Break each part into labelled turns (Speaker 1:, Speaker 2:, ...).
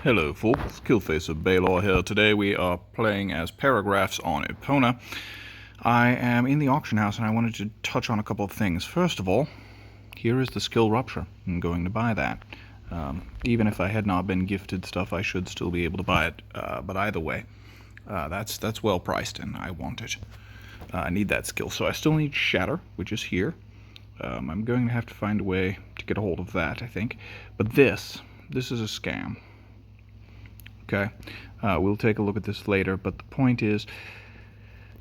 Speaker 1: Hello folks, Killface of Baylor here. Today we are playing as paragraphs on Epona. I am in the auction house and I wanted to touch on a couple of things. First of all, here is the skill rupture. I'm going to buy that. Even if I had not been gifted stuff, I should still be able to buy it. But either way, that's well priced and I want it. I need that skill. So I still need Shatter, which is here. I'm going to have to find a way to get a hold of that, I think. But this is a scam. Okay, we'll take a look at this later, but the point is,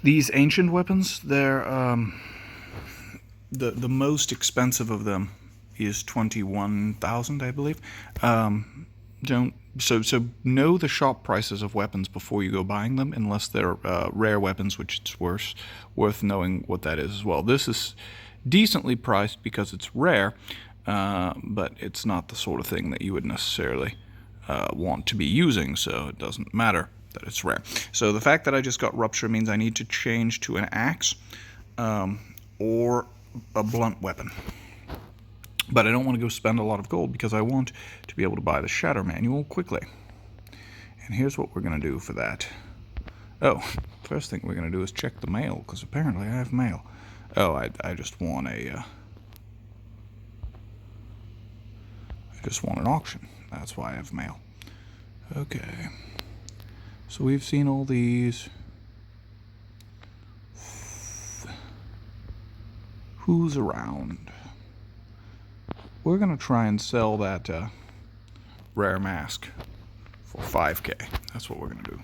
Speaker 1: these ancient weapons, they're, the most expensive of them is 21,000, I believe. So know the shop prices of weapons before you go buying them, unless they're rare weapons, which it's worth knowing what that is as well. This is decently priced because it's rare, but it's not the sort of thing that you would necessarily want to be using, so it doesn't matter that it's rare. So the fact that I just got Rupture means I need to change to an axe or a blunt weapon. But I don't want to go spend a lot of gold because I want to be able to buy the Shatter Manual quickly. And here's what we're going to do for that. Oh, first thing we're going to do is check the mail, because apparently I have mail. Oh, I just want an auction. That's why I have mail. Okay. So we've seen all these. Who's around? We're going to try and sell that rare mask for 5K. That's what we're going to do.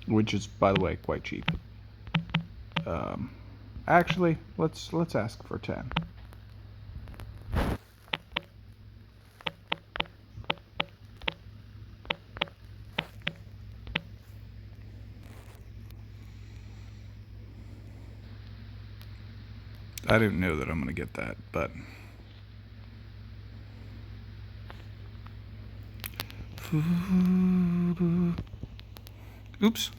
Speaker 1: Which is, by the way, quite cheap. Actually, let's ask for 10. I didn't know that I'm going to get that, but oops.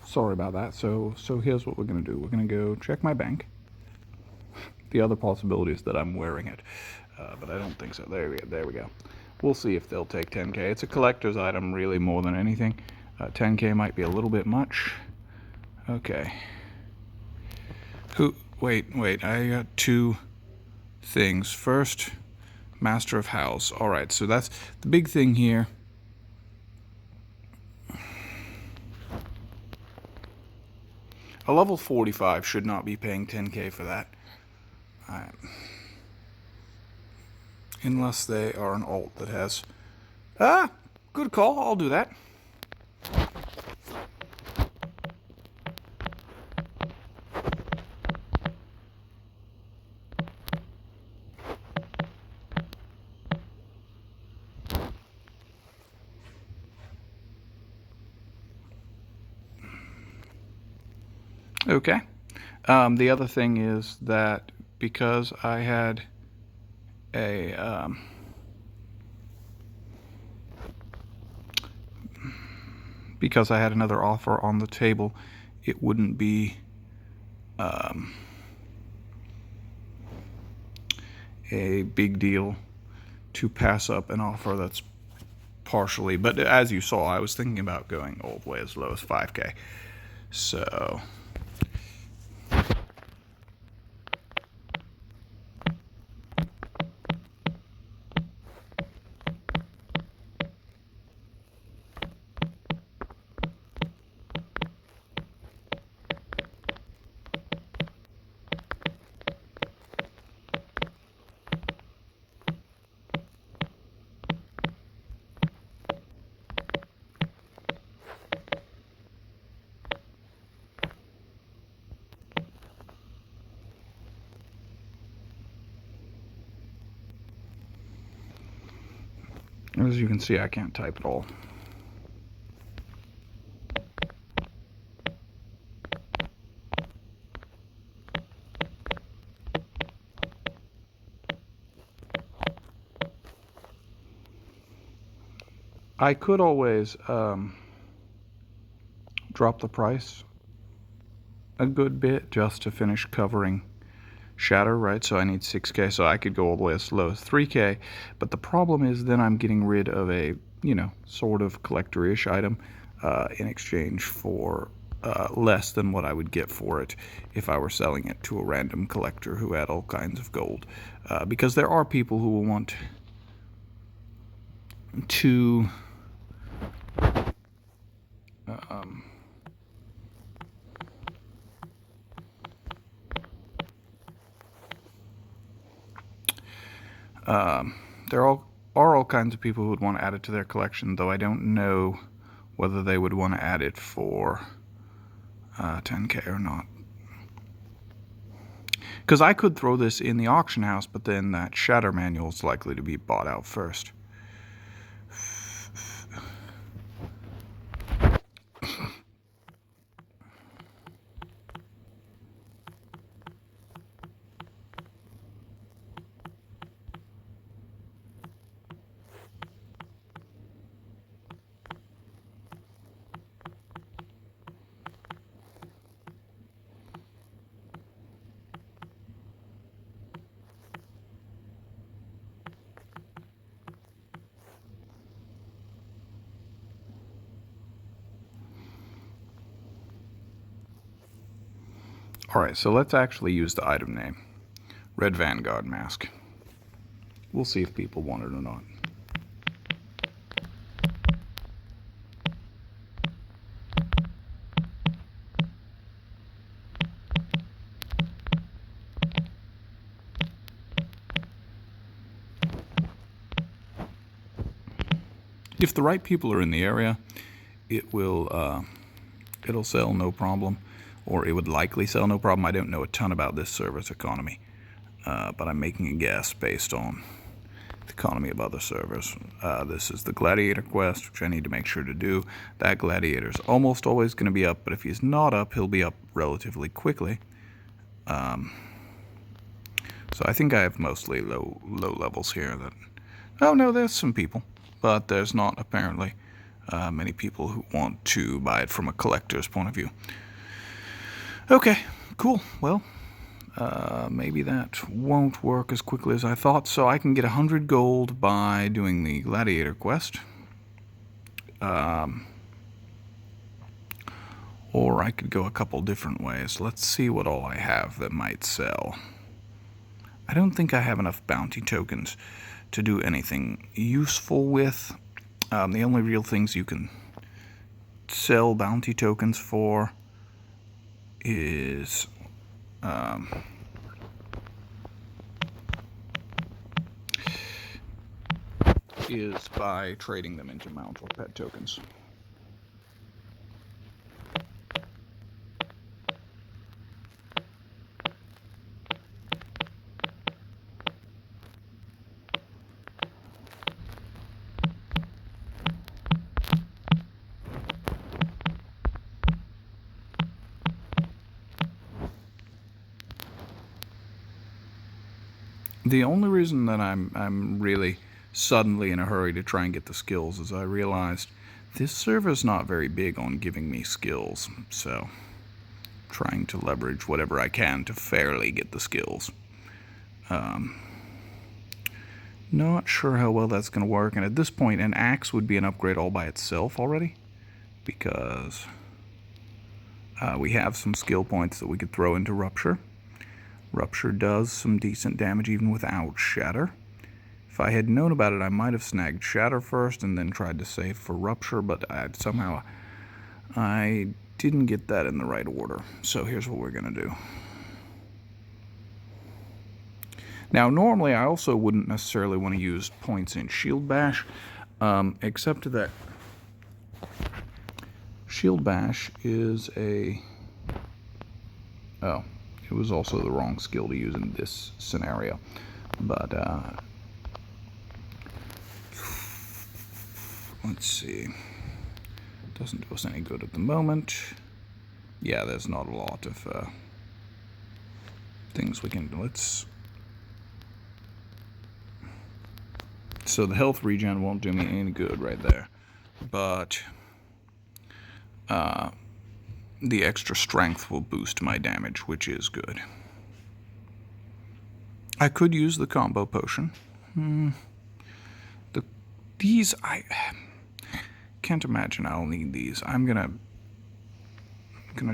Speaker 1: Sorry about that. So here's what we're going to do. We're going to go check my bank. The other possibility is that I'm wearing it, but I don't think so. There we go. We'll see if they'll take 10K. It's a collector's item, really, more than anything. 10K might be a little bit much. Okay. Wait. I got two things. First, Master of House. All right. So that's the big thing here. A level 45 should not be paying 10K for that. Unless they are an alt that has... good call. I'll do that. Okay. The other thing is that because I had a because I had another offer on the table, it wouldn't be a big deal to pass up an offer that's partially, but as you saw, I was thinking about going all the way as low as 5K. So as you can see, I can't type at all. I could always drop the price a good bit just to finish covering shatter, right? So I need 6K, so I could go all the way as low as 3K, but the problem is then I'm getting rid of a, sort of collector-ish item in exchange for less than what I would get for it if I were selling it to a random collector who had all kinds of gold. Because there are people who will want to there are all kinds of people who would want to add it to their collection, though I don't know whether they would want to add it for 10K or not. Because I could throw this in the auction house, but then that shatter manual is likely to be bought out first. Alright, so let's actually use the item name. Red Vanguard Mask. We'll see if people want it or not. If the right people are in the area, it'll sell no problem, or it would likely sell no problem. I don't know a ton about this server's economy, but I'm making a guess based on the economy of other servers. This is the Gladiator quest, which I need to make sure to do. That Gladiator's almost always going to be up, but if he's not up, he'll be up relatively quickly. So I think I have mostly low levels here. Oh no, there's some people, but there's not apparently many people who want to buy it from a collector's point of view. Okay, cool. Well, maybe that won't work as quickly as I thought, so I can get 100 gold by doing the Gladiator quest. Or I could go a couple different ways. Let's see what all I have that might sell. I don't think I have enough bounty tokens to do anything useful with. The only real things you can sell bounty tokens for is by trading them into mount or pet tokens. The only reason that I'm really suddenly in a hurry to try and get the skills is I realized this server's not very big on giving me skills, so trying to leverage whatever I can to fairly get the skills. Not sure how well that's going to work, and at this point an axe would be an upgrade all by itself already, because we have some skill points that we could throw into Rupture. Rupture does some decent damage even without Shatter. If I had known about it, I might have snagged Shatter first and then tried to save for Rupture, but somehow I didn't get that in the right order. So here's what we're going to do. Now, normally I also wouldn't necessarily want to use points in Shield Bash, except that Shield Bash is a... Oh, it was also the wrong skill to use in this scenario. But, let's see. Doesn't do us any good at the moment. Yeah, there's not a lot of things we can do. So the health regen won't do me any good right there. but the extra strength will boost my damage, which is good. I could use the combo potion. These, I can't imagine I'll need these. I'm gonna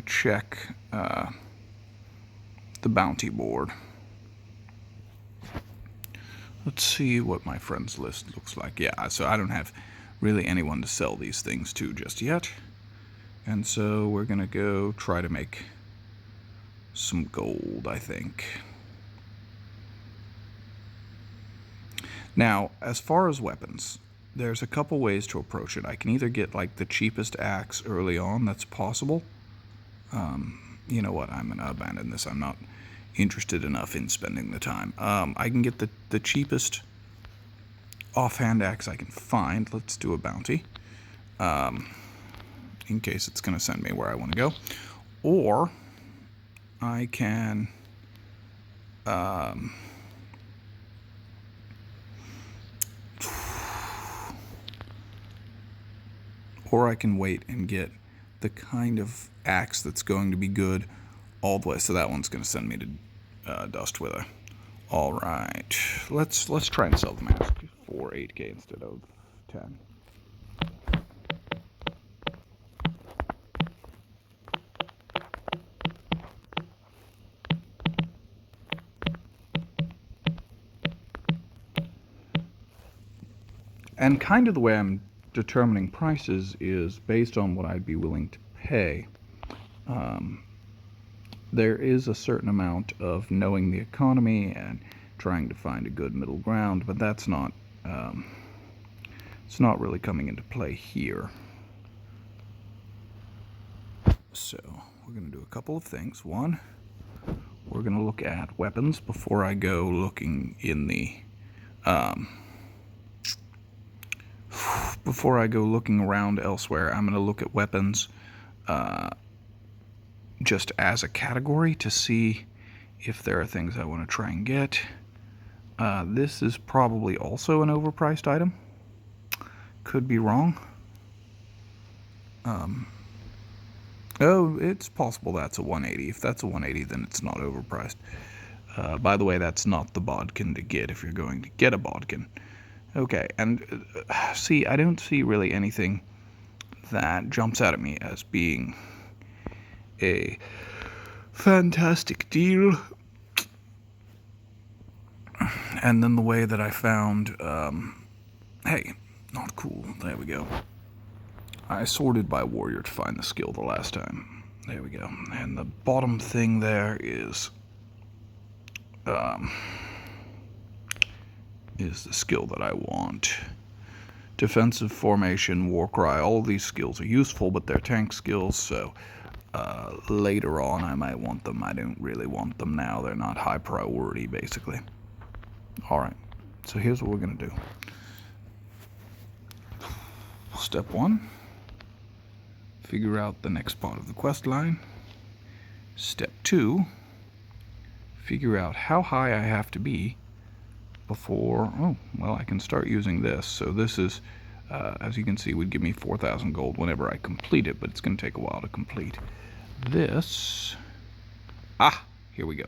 Speaker 1: check the bounty board. Let's see what my friends list looks like. Yeah, so I don't have really anyone to sell these things to just yet. And so we're gonna go try to make some gold, I think. Now, as far as weapons, there's a couple ways to approach it. I can either get like the cheapest axe early on, that's possible. You know what, I'm gonna abandon this. I'm not interested enough in spending the time. I can get the cheapest offhand axe I can find. Let's do a bounty, in case it's gonna send me where I want to go. Or I can wait and get the kind of axe that's going to be good all the way. So that one's going to send me to Dustwither. All right, let's try and sell the mask for 8k instead of 10. And kind of the way I'm determining prices is based on what I'd be willing to pay. There is a certain amount of knowing the economy and trying to find a good middle ground, but that's not it's not really coming into play here. So we're going to do a couple of things. One, we're going to look at weapons before I go looking in the before I go looking around elsewhere. I'm going to look at weapons just as a category to see if there are things I want to try and get. This is probably also an overpriced item. Could be wrong. Oh, it's possible that's a 180. If that's a 180, then it's not overpriced. By the way, that's not the bodkin to get if you're going to get a bodkin. Okay, and see, I don't see really anything that jumps out at me as being a fantastic deal. And then the way that I found, hey, not cool, there we go. I sorted by warrior to find the skill the last time. There we go. And the bottom thing there is the skill that I want. Defensive formation, war cry, all of these skills are useful, but they're tank skills, so later on I might want them. I don't really want them now. They're not high priority, basically. Alright, so here's what we're going to do. Step 1, figure out the next part of the quest line. Step 2, figure out how high I have to be before, oh, well, I can start using this. So this is, as you can see, would give me 4,000 gold whenever I complete it, but it's going to take a while to complete. This, here we go.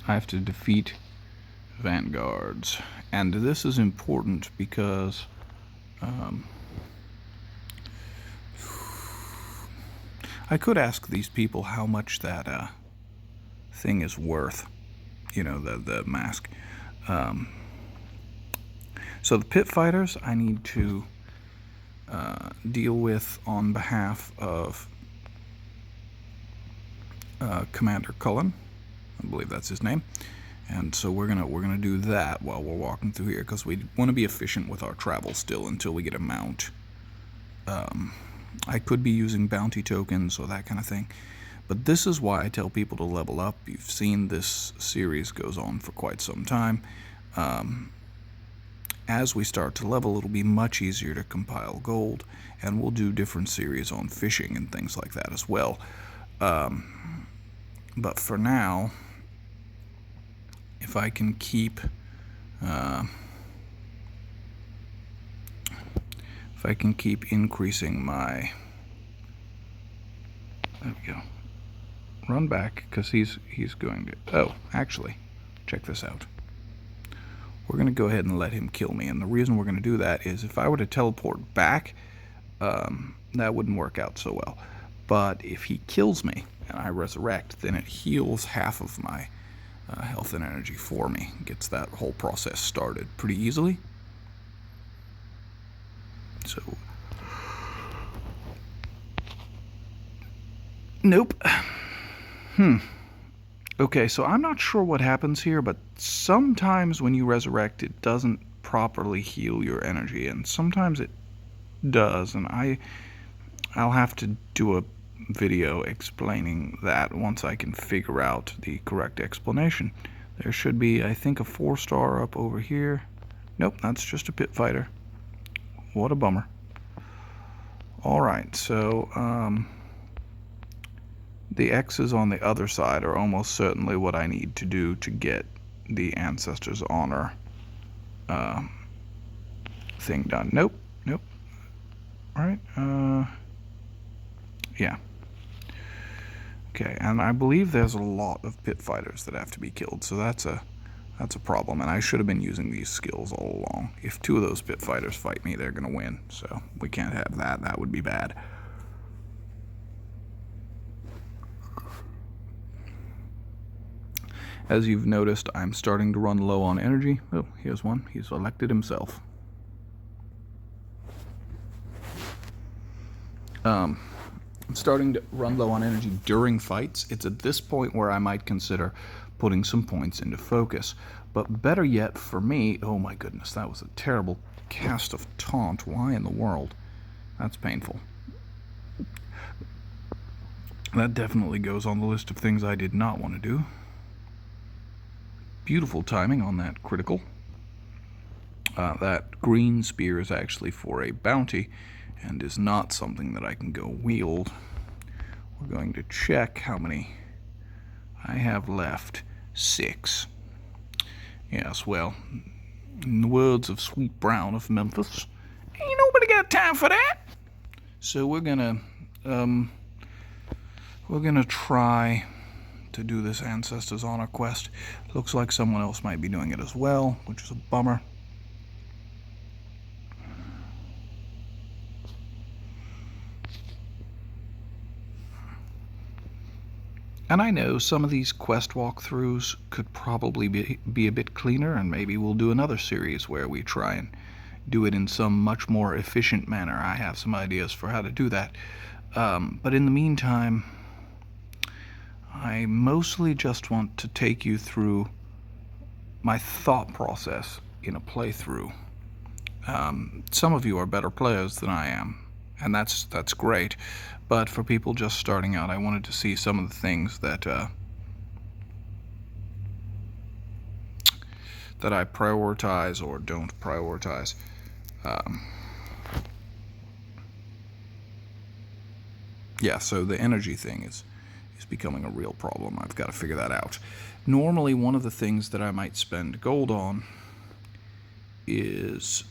Speaker 1: I have to defeat vanguards, and this is important because I could ask these people how much that thing is worth, you know, the mask. So the pit fighters I need to deal with on behalf of Commander Cullen. I believe that's his name. And so we're gonna do that while we're walking through here, because we want to be efficient with our travel still until we get a mount. I could be using bounty tokens or that kind of thing, but this is why I tell people to level up. You've seen this series goes on for quite some time. As we start to level, it'll be much easier to compile gold, and we'll do different series on fishing and things like that as well. But for now, if I can keep increasing my, there we go, run back, because he's going to, oh, actually, check this out. We're going to go ahead and let him kill me, and the reason we're going to do that is if I were to teleport back, that wouldn't work out so well. But if he kills me and I resurrect, then it heals half of my health and energy for me. Gets that whole process started pretty easily. So, nope. Okay, so I'm not sure what happens here, but sometimes when you resurrect, it doesn't properly heal your energy, and sometimes it does, and I'll have to do a video explaining that once I can figure out the correct explanation. There should be, I think, a 4-star up over here. Nope, that's just a pit fighter. What a bummer. Alright, so the X's on the other side are almost certainly what I need to do to get the Ancestors' Honor thing done. Nope. Alright, yeah. Okay, and I believe there's a lot of pit fighters that have to be killed, so that's a problem, and I should have been using these skills all along. If 2 of those pit fighters fight me, they're gonna win, so we can't have that. That would be bad. As you've noticed, I'm starting to run low on energy. Oh, here's one. He's elected himself. I'm starting to run low on energy during fights. It's at this point where I might consider putting some points into focus. But better yet for me, oh my goodness, that was a terrible cast of taunt. Why in the world? That's painful. That definitely goes on the list of things I did not want to do. Beautiful timing on that critical. That green spear is actually for a bounty and is not something that I can go wield. We're going to check how many I have left. 6. Yes, well, in the words of Sweet Brown of Memphis, ain't nobody got time for that. So we're gonna try to do this Ancestors' Honor quest. Looks like someone else might be doing it as well, which is a bummer. And I know some of these quest walkthroughs could probably be a bit cleaner, and maybe we'll do another series where we try and do it in some much more efficient manner. I have some ideas for how to do that. But in the meantime, I mostly just want to take you through my thought process in a playthrough. Some of you are better players than I am, and that's great. But for people just starting out, I wanted to see some of the things that that I prioritize or don't prioritize. Yeah, so the energy thing is becoming a real problem. I've got to figure that out. Normally, one of the things that I might spend gold on is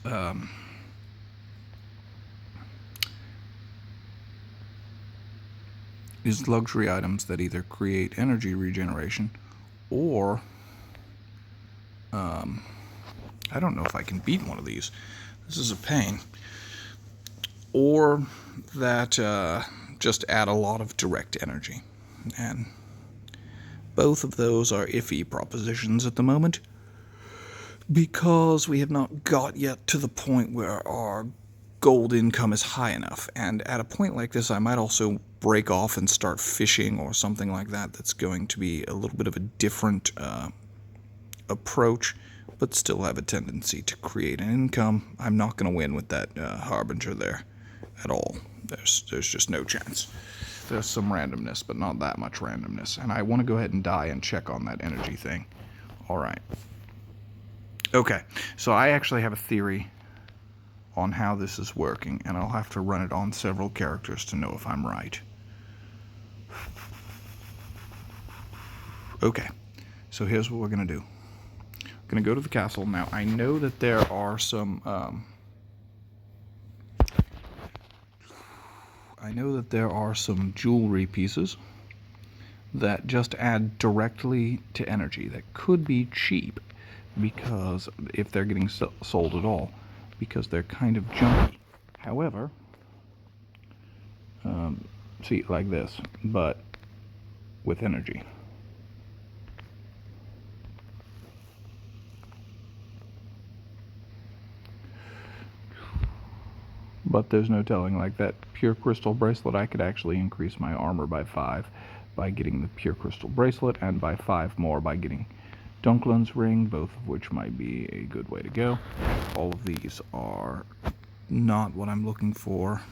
Speaker 1: luxury items that either create energy regeneration or I don't know if I can beat one of these. This is a pain. Or that just add a lot of direct energy. And both of those are iffy propositions at the moment because we have not got yet to the point where our gold income is high enough. And at a point like this, I might also break off and start fishing or something like that. That's going to be a little bit of a different approach, but still have a tendency to create an income. I'm not going to win with that Harbinger there at all. There's just no chance. There's some randomness, but not that much randomness. And I want to go ahead and die and check on that energy thing. All right. Okay, so I actually have a theory on how this is working, and I'll have to run it on several characters to know if I'm right. Okay, so here's what we're going to do. Gonna go to the castle. Now, I know that there are some, jewelry pieces that just add directly to energy that could be cheap, because if they're getting sold at all, because they're kind of junky. However, see, like this, but with energy. But there's no telling, like that pure crystal bracelet, I could actually increase my armor by 5 by getting the pure crystal bracelet, and by 5 more by getting Dunklun's ring, both of which might be a good way to go. All of these are not what I'm looking for,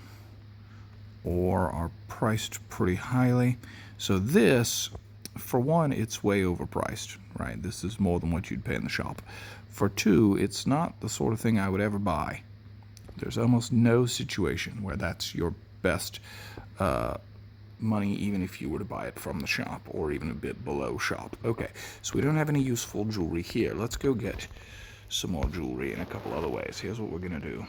Speaker 1: or are priced pretty highly. So this, for one, it's way overpriced, right? This is more than what you'd pay in the shop. For two, it's not the sort of thing I would ever buy. There's almost no situation where that's your best money, even if you were to buy it from the shop, or even a bit below shop. Okay, so we don't have any useful jewelry here. Let's go get some more jewelry in a couple other ways. Here's what we're gonna do.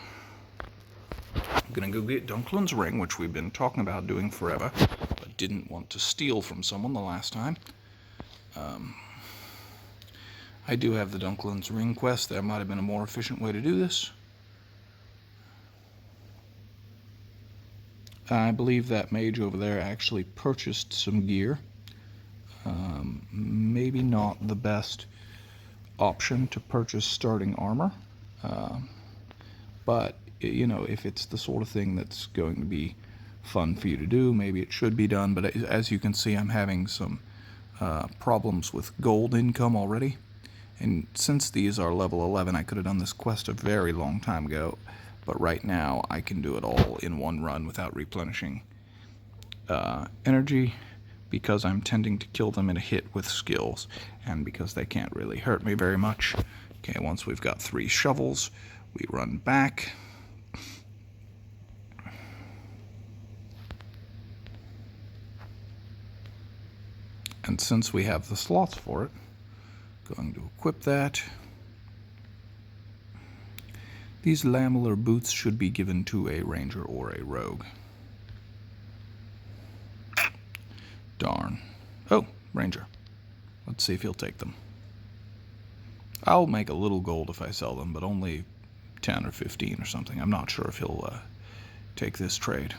Speaker 1: I'm gonna go get Dunklun's ring, which we've been talking about doing forever, but didn't want to steal from someone the last time. I do have the Dunklun's ring quest. There might have been a more efficient way to do this. I believe that mage over there actually purchased some gear. Maybe not the best option to purchase starting armor, but you know, if it's the sort of thing that's going to be fun for you to do, maybe it should be done. But as you can see, I'm having some problems with gold income already, and since these are level 11, I could have done this quest a very long time ago. But right now, I can do it all in one run without replenishing energy, because I'm tending to kill them in a hit with skills, and because they can't really hurt me very much. Okay, once we've got 3 shovels, we run back. And since we have the slots for it, going to equip that. These lamellar boots should be given to a ranger or a rogue. Darn. Oh, ranger. Let's see if he'll take them. I'll make a little gold if I sell them, but only 10 or 15 or something. I'm not sure if he'll take this trade.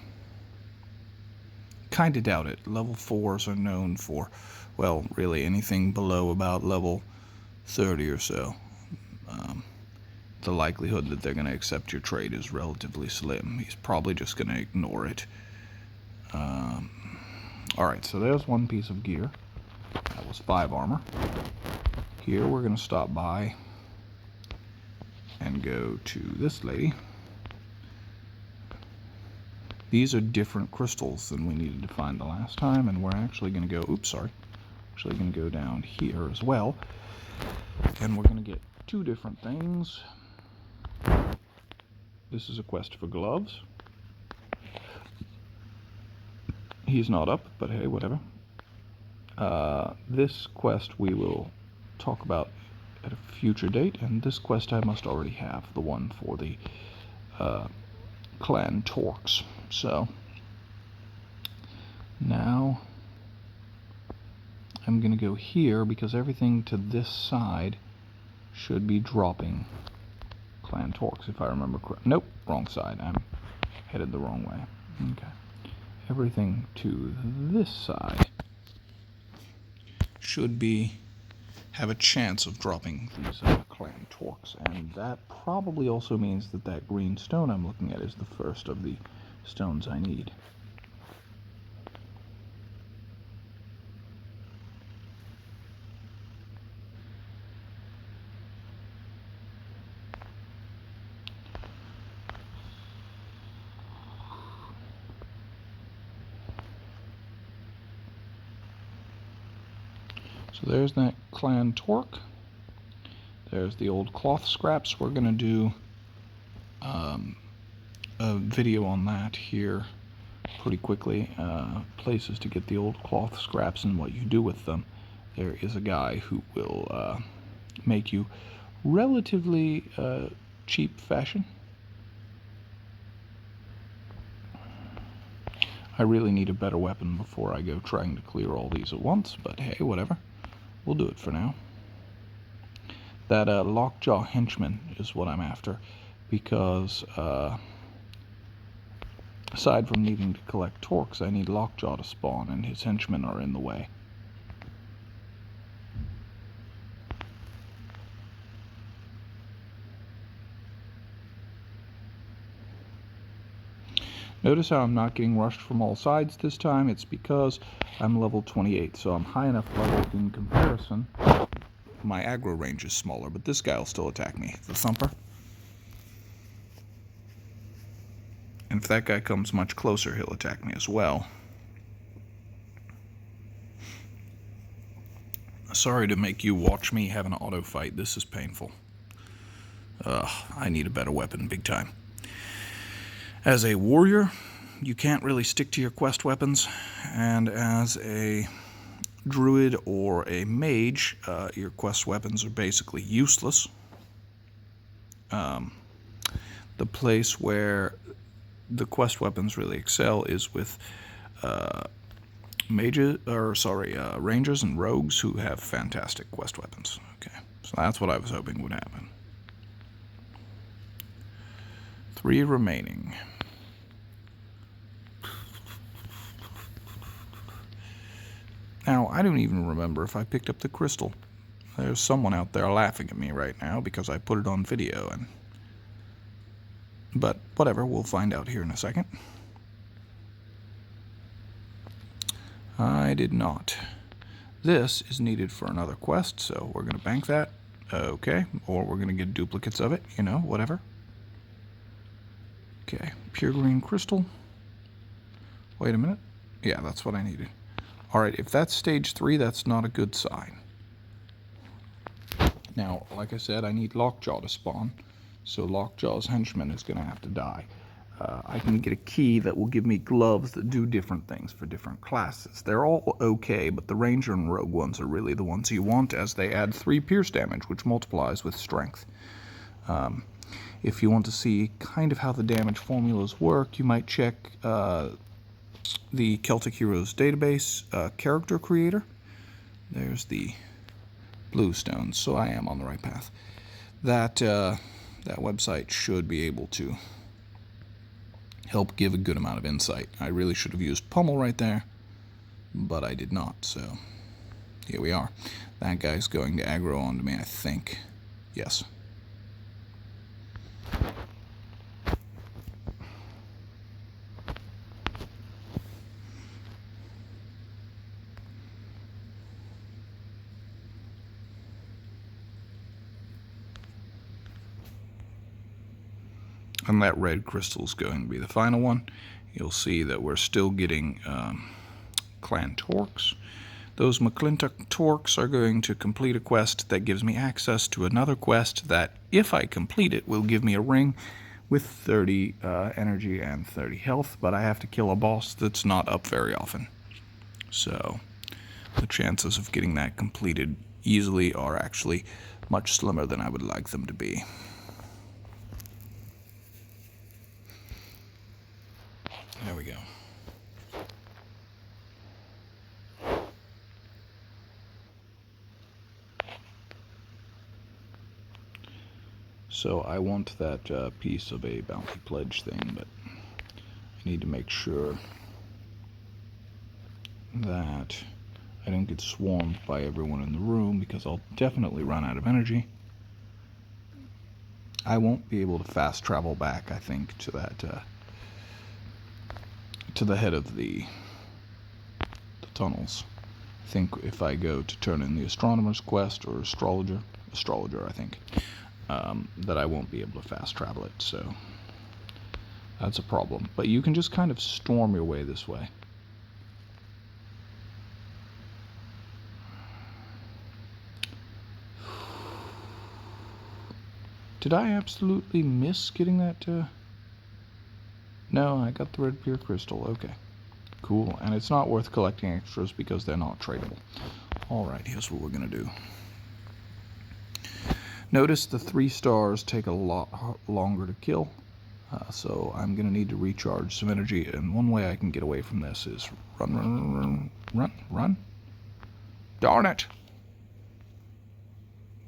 Speaker 1: Kinda doubt it. Level 4s are known for, well, really anything below about level 30 or so. The likelihood that they're going to accept your trade is relatively slim. He's probably just going to ignore it. Alright, so there's one piece of gear. That was 5 armor. Here we're going to stop by and go to this lady. These are different crystals than we needed to find the last time, and we're actually going to go, actually going to go down here as well. And we're going to get 2 different things. This is a quest for gloves. He's not up, but hey, whatever. This quest we will talk about at a future date, and this quest I must already have, the one for the clan Torques. So now I'm going to go here, because everything to this side should be dropping clan Torques, if I remember correctly. Nope, wrong side. I'm headed the wrong way. Okay. Everything to this side should have a chance of dropping these clan Torques, and that probably also means that that green stone I'm looking at is the first of the stones I need. So there's that clan Torque. There's the old cloth scraps. We're going to do a video on that here pretty quickly. Places to get the old cloth scraps and what you do with them. There is a guy who will make you relatively cheap fashion. I really need a better weapon before I go trying to clear all these at once, but hey, whatever. We'll do it for now. That Lockjaw Henchman is what I'm after, because aside from needing to collect torques, I need Lockjaw to spawn, and his henchmen are in the way. Notice how I'm not getting rushed from all sides this time. It's because I'm level 28, so I'm high enough level in comparison. My aggro range is smaller, but this guy will still attack me, the Thumper. And if that guy comes much closer, he'll attack me as well. Sorry to make you watch me have an auto fight. This is painful. I need a better weapon, big time. As a warrior, you can't really stick to your quest weapons, and as a druid or a mage, your quest weapons are basically useless. The place where the quest weapons really excel is with rangers and rogues who have fantastic quest weapons. Okay, so that's what I was hoping would happen. 3 remaining. Now, I don't even remember if I picked up the crystal. There's someone out there laughing at me right now because I put it on video, but whatever, we'll find out here in a second. I did not. This is needed for another quest, so we're going to bank that. Okay, or we're going to get duplicates of it, you know, whatever. Okay, pure green crystal. Wait a minute. Yeah, that's what I needed. Alright, if that's stage 3, that's not a good sign. Now, like I said, I need Lockjaw to spawn, so Lockjaw's henchman is going to have to die. I can get a key that will give me gloves that do different things for different classes. They're all okay, but the ranger and rogue ones are really the ones you want, as they add 3 pierce damage, which multiplies with strength. If you want to see kind of how the damage formulas work, you might check the Celtic Heroes database character creator. There's the blue stones, so I am on the right path. That website should be able to help give a good amount of insight. I really should have used Pummel right there, but I did not, so here we are. That guy's going to aggro onto me, I think. Yes. And that red crystal is going to be the final one. You'll see that we're still getting clan torques. Those McClintock torques are going to complete a quest that gives me access to another quest that, if I complete it, will give me a ring with 30 energy and 30 health, but I have to kill a boss that's not up very often. So the chances of getting that completed easily are actually much slimmer than I would like them to be. There we go. So I want that piece of a bounty pledge thing, but I need to make sure that I don't get swarmed by everyone in the room, because I'll definitely run out of energy. I won't be able to fast travel back, I think, to that to the head of the tunnels. I think if I go to turn in the astronomer's quest, or astrologer I think, that I won't be able to fast travel it, so that's a problem. But you can just kind of storm your way this way. Did I absolutely miss getting that? No, I got the red pure crystal. Okay, cool. And it's not worth collecting extras because they're not tradable. Alright, here's what we're gonna do. Notice the 3 stars take a lot longer to kill, so I'm going to need to recharge some energy, and one way I can get away from this is run. Darn it!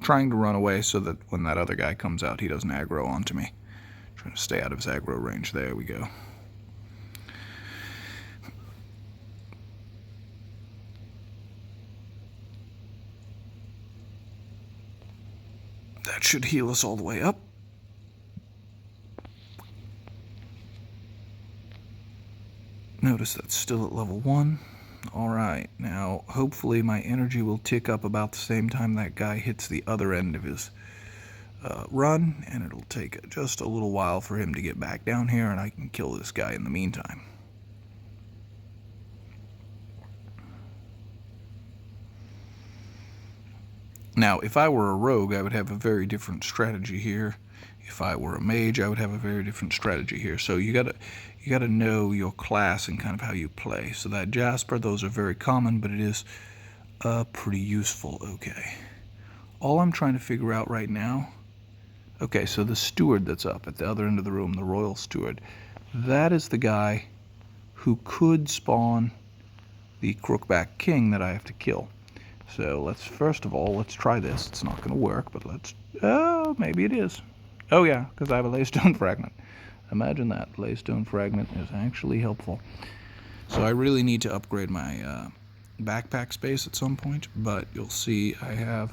Speaker 1: Trying to run away so that when that other guy comes out, he doesn't aggro onto me. Trying to stay out of his aggro range. There we go. That should heal us all the way up. Notice that's still at level 1. Alright, now hopefully my energy will tick up about the same time that guy hits the other end of his run, and it'll take just a little while for him to get back down here, and I can kill this guy in the meantime. Now, if I were a rogue, I would have a very different strategy here. If I were a mage, I would have a very different strategy here. So you gotta know your class and kind of how you play. So that Jasper, those are very common, but it is pretty useful. Okay. All I'm trying to figure out right now. Okay, so the steward that's up at the other end of the room, the royal steward, that is the guy who could spawn the crookback king that I have to kill. So let's first of all, let's try this. It's not going to work, but let's, oh, maybe it is. Oh yeah, because I have a laystone fragment. Imagine that, laystone fragment is actually helpful. So I really need to upgrade my backpack space at some point, but you'll see I have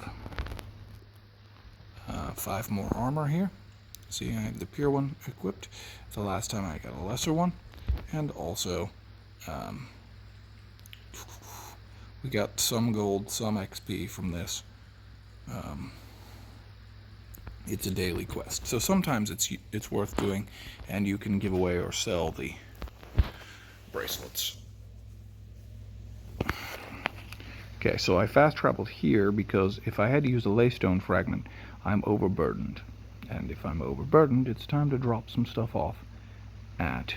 Speaker 1: 5 more armor here. See, I have the pure one equipped. The last time I got a lesser one, and also we got some gold, some XP from this. It's a daily quest, so sometimes it's worth doing, and you can give away or sell the bracelets. Okay, so I fast traveled here because if I had to use a laystone fragment, I'm overburdened. And if I'm overburdened, it's time to drop some stuff off at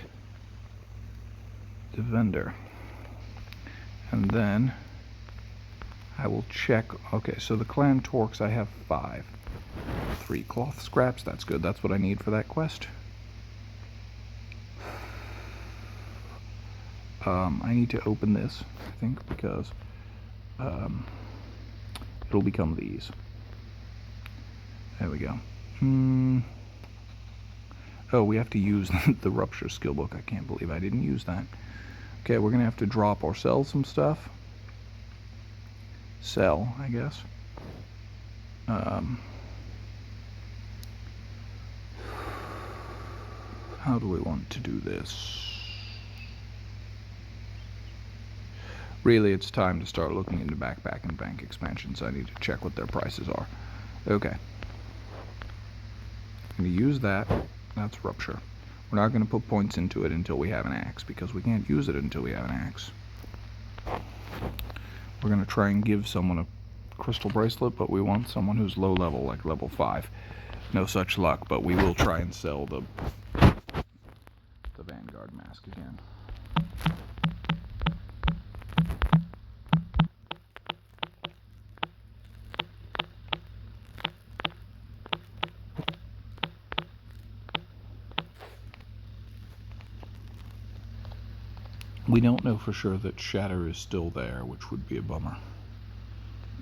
Speaker 1: the vendor. And then I will check. Okay, so the clan torques, I have 5. 3 cloth scraps, that's good. That's what I need for that quest. I need to open this, I think, because it'll become these. There we go. Oh, we have to use the Rupture skill book. I can't believe I didn't use that. Okay, we're going to have to drop or sell some stuff. Sell, I guess. How do we want to do this? Really, it's time to start looking into backpack and bank expansions. I need to check what their prices are. Okay. I'm going to use that. That's Rupture. We're not going to put points into it until we have an axe, because we can't use it until we have an axe. We're going to try and give someone a crystal bracelet, but we want someone who's low level, like level 5. No such luck, but we will try and sell the Vanguard mask again. We don't know for sure that Shatter is still there, which would be a bummer.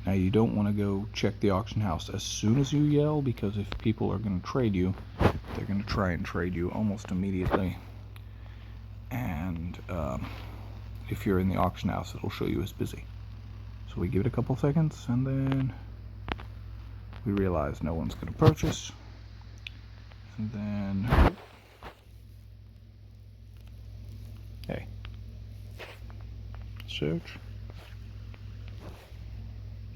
Speaker 1: Now, you don't want to go check the auction house as soon as you yell, because if people are going to trade you, they're going to try and trade you almost immediately. And if you're in the auction house, it'll show you as busy. So we give it a couple seconds, and then we realize no one's going to purchase. And then, hey, search.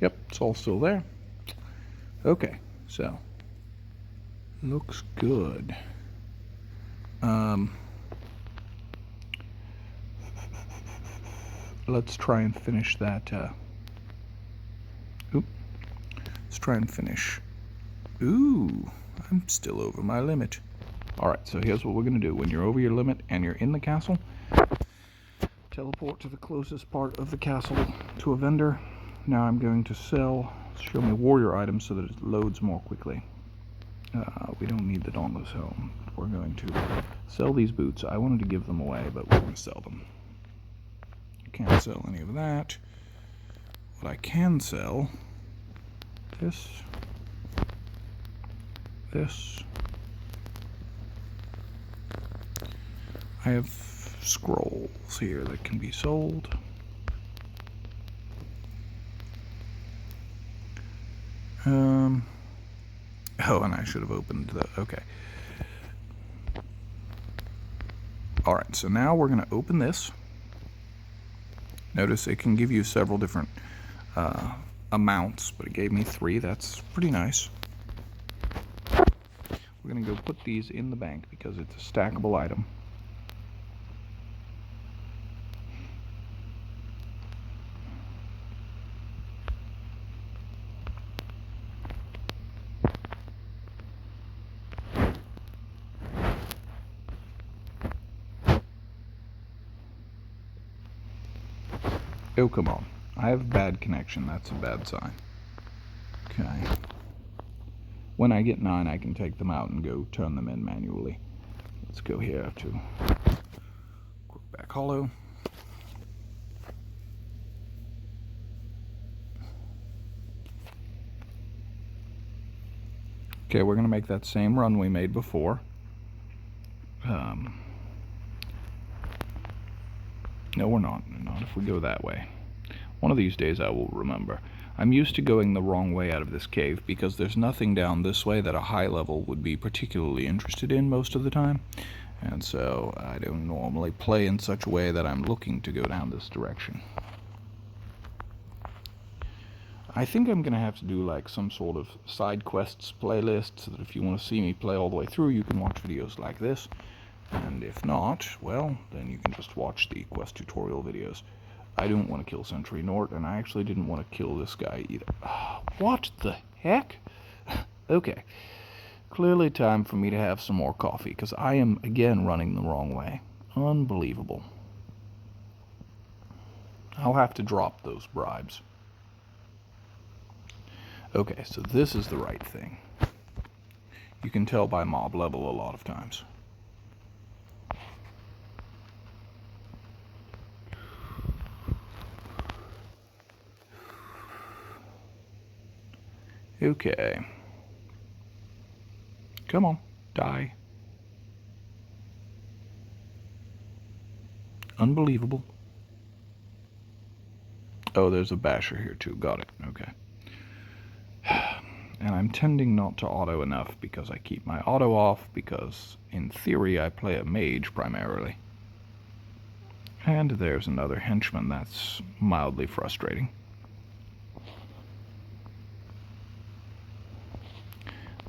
Speaker 1: Yep, it's all still there. Okay, so looks good. Let's try and finish that. Let's try and finish. Ooh, I'm still over my limit. Alright, so here's what we're going to do. When you're over your limit and you're in the castle, teleport to the closest part of the castle to a vendor. Now I'm going to sell show me warrior items so that it loads more quickly. We don't need the Dauntless Helm. We're going to sell these boots. I wanted to give them away, but we're going to sell them. Can't sell any of that. What I can sell, this, I have scrolls here that can be sold. Oh, and I should have opened the, okay. Alright, so now we're going to open this. Notice it can give you several different amounts, but it gave me 3. That's pretty nice. We're going to go put these in the bank because it's a stackable item. Oh, come on. I have bad connection. That's a bad sign. Okay. When I get 9, I can take them out and go turn them in manually. Let's go here to Crookback Hollow. Okay, we're going to make that same run we made before. No, we're not. Not if we go that way. One of these days I will remember. I'm used to going the wrong way out of this cave because there's nothing down this way that a high level would be particularly interested in most of the time. And so I don't normally play in such a way that I'm looking to go down this direction. I think I'm going to have to do like some sort of side quests playlist so that if you want to see me play all the way through, you can watch videos like this. And if not, well, then you can just watch the quest tutorial videos. I don't want to kill Sentry Nort, and I actually didn't want to kill this guy either. What the heck? Okay. Clearly time for me to have some more coffee, because I am, again, running the wrong way. Unbelievable. I'll have to drop those bribes. Okay, so this is the right thing. You can tell by mob level a lot of times. Okay. Come on, die. Unbelievable. Oh, there's a basher here too. Got it. Okay. And I'm tending not to auto enough because I keep my auto off because, in theory, I play a mage primarily. And there's another henchman. That's mildly frustrating.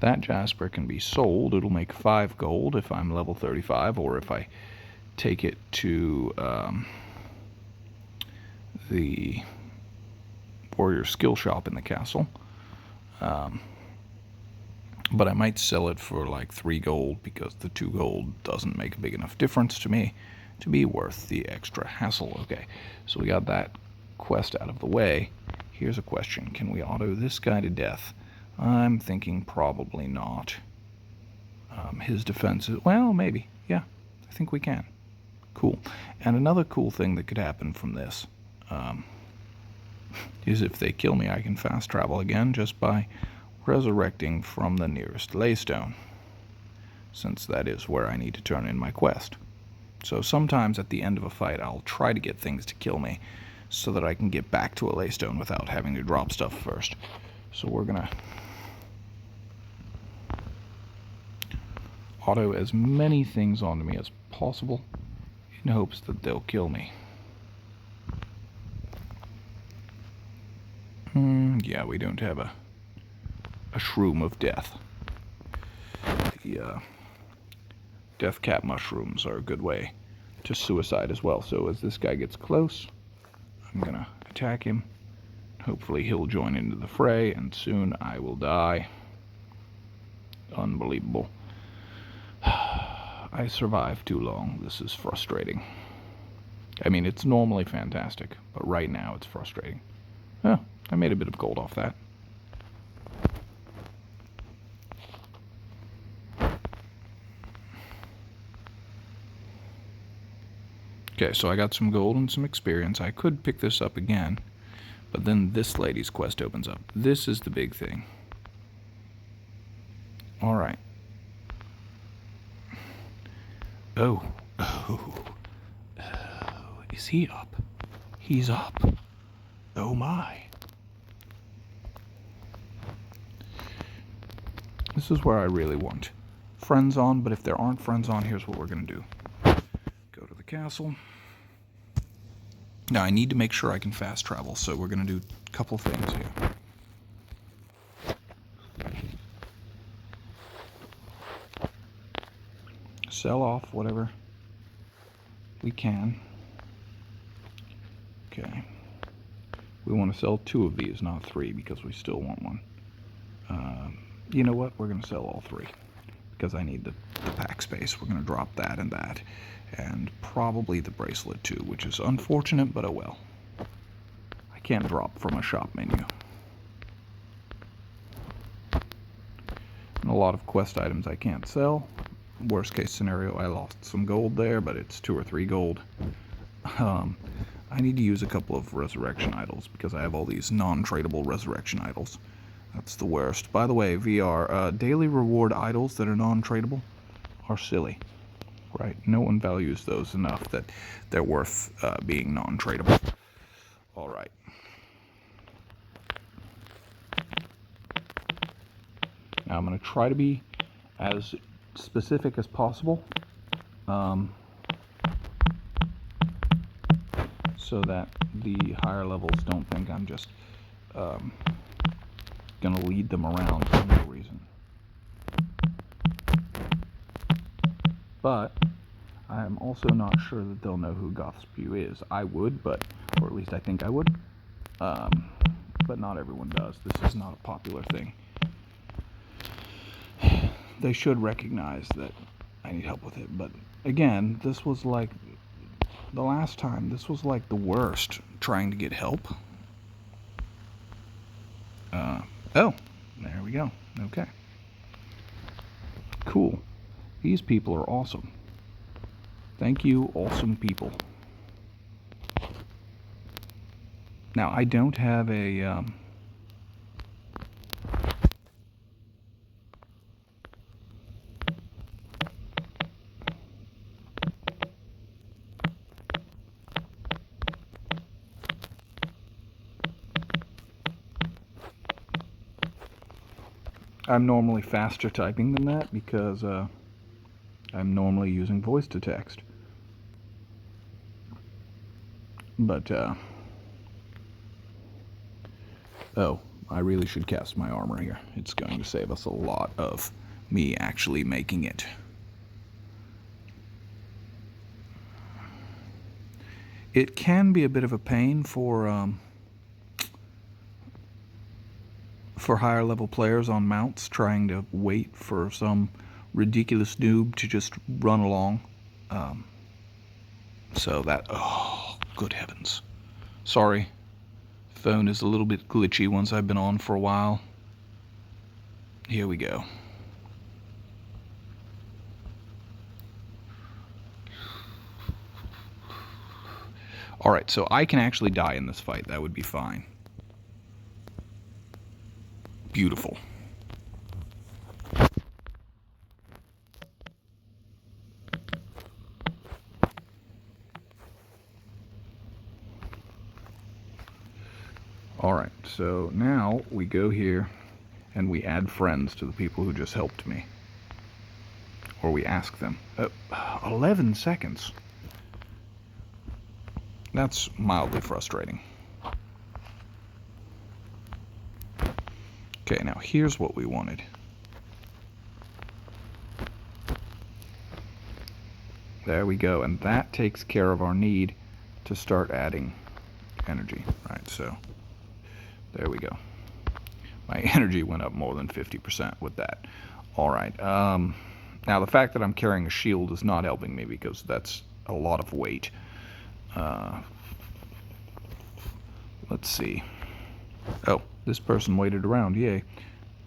Speaker 1: That jasper can be sold. It'll make 5 gold if I'm level 35, or if I take it to the warrior skill shop in the castle. But I might sell it for like 3 gold because the 2 gold doesn't make a big enough difference to me to be worth the extra hassle. Okay, so we got that quest out of the way. Here's a question. Can we auto this guy to death? I'm thinking probably not. His defense is, well, maybe. Yeah, I think we can. Cool. And another cool thing that could happen from this is if they kill me, I can fast travel again just by resurrecting from the nearest laystone, since that is where I need to turn in my quest. So sometimes at the end of a fight, I'll try to get things to kill me so that I can get back to a laystone without having to drop stuff first. So we're gonna auto as many things onto me as possible in hopes that they'll kill me. Yeah, we don't have a shroom of death. The death cap mushrooms are a good way to suicide as well. So as this guy gets close, I'm gonna attack him. Hopefully he'll join into the fray, and soon I will die. Unbelievable. I survived too long. This is frustrating. I mean, it's normally fantastic, but right now it's frustrating. Oh, I made a bit of gold off that. Okay, so I got some gold and some experience. I could pick this up again, but then this lady's quest opens up. This is the big thing. Alright. Oh. Is he up? He's up. Oh my. This is where I really want friends on, but if there aren't friends on, here's what we're going to do. Go to the castle. Now, I need to make sure I can fast travel, so we're going to do a couple things here. Sell off whatever we can. Okay. We want to sell 2 of these, not 3, because we still want one. You know what? We're going to sell all 3 because I need the pack space. We're going to drop that and that, and probably the bracelet too, which is unfortunate, but oh well. I can't drop from a shop menu. And a lot of quest items I can't sell. Worst case scenario, I lost some gold there, but it's 2 or 3 gold. I need to use a couple of resurrection idols because I have all these non-tradable resurrection idols. That's the worst. By the way, VR, daily reward idols that are non-tradable are silly, right? No one values those enough that they're worth being non-tradable. All right. Now I'm going to try to be as specific as possible, so that the higher levels don't think I'm just going to lead them around for no reason. But I'm also not sure that they'll know who Gothspew is. I would, or at least I think I would, but not everyone does. This is not a popular thing. They should recognize that I need help with it, but again, this was like the last time. This was like the worst trying to get help. Oh, there we go. Okay. Cool. These people are awesome. Thank you, awesome people. Now, I don't have a... I'm normally faster typing than that because I'm normally using voice to text. But, oh, I really should cast my armor here. It's going to save us a lot of me actually making it. It can be a bit of a pain for higher level players on mounts trying to wait for some ridiculous noob to just run along. So that, oh, good heavens. Sorry, phone is a little bit glitchy once I've been on for a while. Here we go. Alright, so I can actually die in this fight. That would be fine. Beautiful. Alright, so now we go here and we add friends to the people who just helped me. Or we ask them. 11 seconds. That's mildly frustrating. Okay, now here's what we wanted. There we go, and that takes care of our need to start adding energy. Right, so there we go. My energy went up more than 50% with that. Alright, now the fact that I'm carrying a shield is not helping me because that's a lot of weight. Let's see. Oh, this person waited around, yay.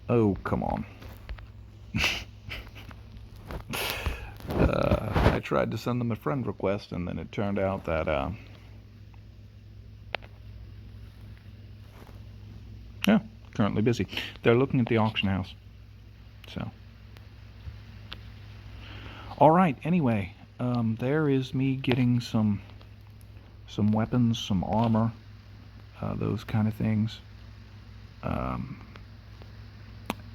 Speaker 1: Oh, come on. I tried to send them a friend request, and then it turned out that, yeah, currently busy. They're looking at the auction house. So, all right. Anyway, there is me getting some weapons, some armor, those kind of things.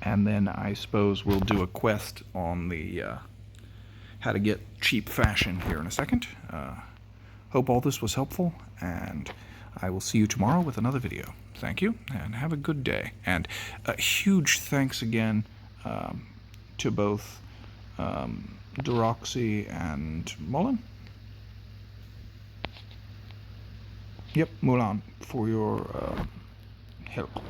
Speaker 1: And then I suppose we'll do a quest on the how to get cheap fashion here in a second. Hope all this was helpful, and I will see you tomorrow with another video. Thank you, and have a good day. And a huge thanks again to both Deroxy and Mullen. Yep, Mulan, for your help.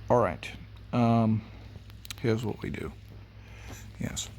Speaker 1: All right. Here's what we do. Yes.